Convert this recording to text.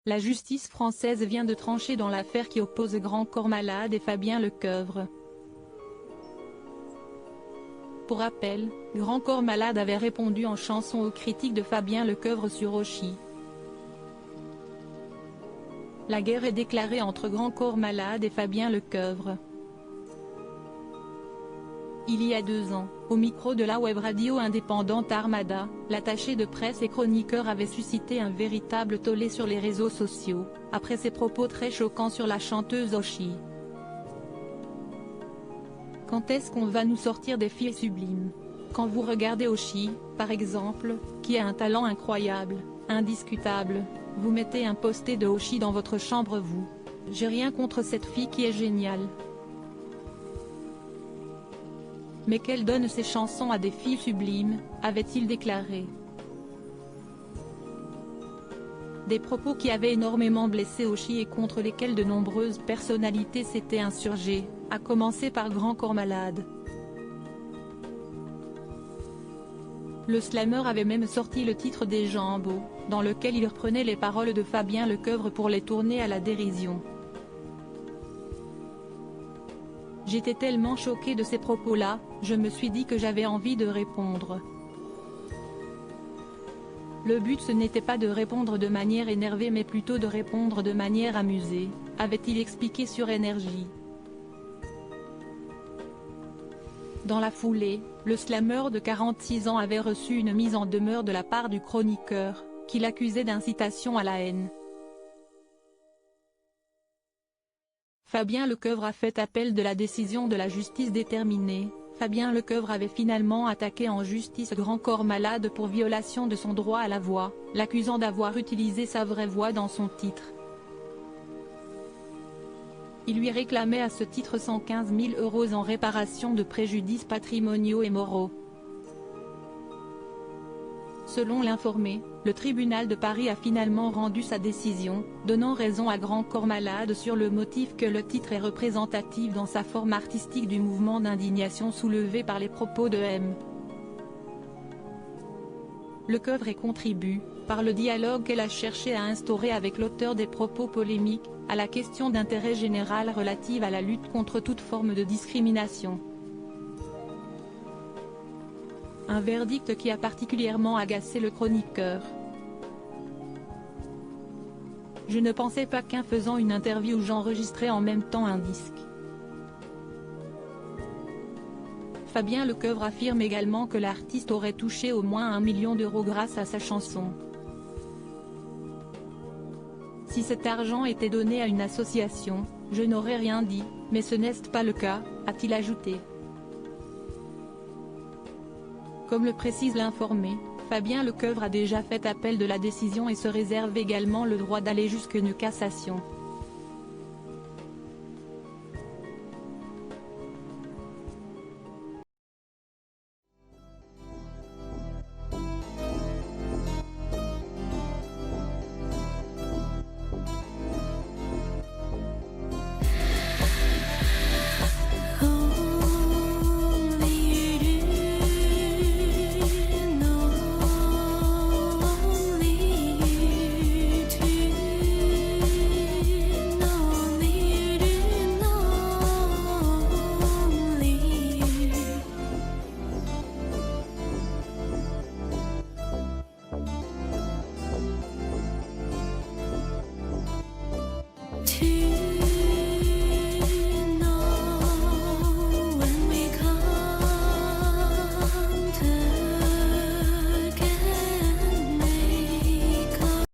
La justice française vient de trancher dans l'affaire qui oppose Grand Corps Malade et Fabien Lecoeuvre. Pour rappel, Grand Corps Malade avait répondu en chanson aux critiques de Fabien Lecoeuvre sur Oshi. La guerre est déclarée entre Grand Corps Malade et Fabien Lecoeuvre. Il y a 2 ans, au micro de la web radio indépendante Armada, l'attaché de presse et chroniqueur avait suscité un véritable tollé sur les réseaux sociaux, après ses propos très choquants sur la chanteuse Oshi. Quand est-ce qu'on va nous sortir des filles sublimes? Quand vous regardez Oshi, par exemple, qui a un talent incroyable, indiscutable, vous mettez un posté de Oshi dans votre chambre vous. J'ai rien contre cette fille qui est géniale. Mais qu'elle donne ses chansons à des filles sublimes, avait-il déclaré. Des propos qui avaient énormément blessé Oshi et contre lesquels de nombreuses personnalités s'étaient insurgées, à commencer par Grand Corps Malade. Le slammer avait même sorti le titre des Jambos, dans lequel il reprenait les paroles de Fabien Lecoeuvre pour les tourner à la dérision. J'étais tellement choqué de ces propos-là, je me suis dit que j'avais envie de répondre. Le but ce n'était pas de répondre de manière énervée mais plutôt de répondre de manière amusée, avait-il expliqué sur Énergie. Dans la foulée, le slammer de 46 ans avait reçu une mise en demeure de la part du chroniqueur, qui l'accusait d'incitation à la haine. Fabien Lecoeuvre a fait appel de la décision de la justice déterminée. Fabien Lecoeuvre avait finalement attaqué en justice Grand Corps Malade pour violation de son droit à la voix, l'accusant d'avoir utilisé sa vraie voix dans son titre. Il lui réclamait à ce titre 115 000 € en réparation de préjudices patrimoniaux et moraux. Selon l'Informé, le tribunal de Paris a finalement rendu sa décision, donnant raison à Grand Corps Malade sur le motif que le titre est représentatif dans sa forme artistique du mouvement d'indignation soulevé par les propos de M. Lecoeuvre et contribue, par le dialogue qu'elle a cherché à instaurer avec l'auteur des propos polémiques, à la question d'intérêt général relative à la lutte contre toute forme de discrimination. Un verdict qui a particulièrement agacé le chroniqueur. Je ne pensais pas qu'en faisant une interview j'enregistrais en même temps un disque. Fabien Lecoeuvre affirme également que l'artiste aurait touché au moins 1 million d'euros grâce à sa chanson. Si cet argent était donné à une association, je n'aurais rien dit, mais ce n'est pas le cas, a-t-il ajouté. Comme le précise l'Informé, Fabien Lecoeuvre a déjà fait appel de la décision et se réserve également le droit d'aller jusqu'à une cassation.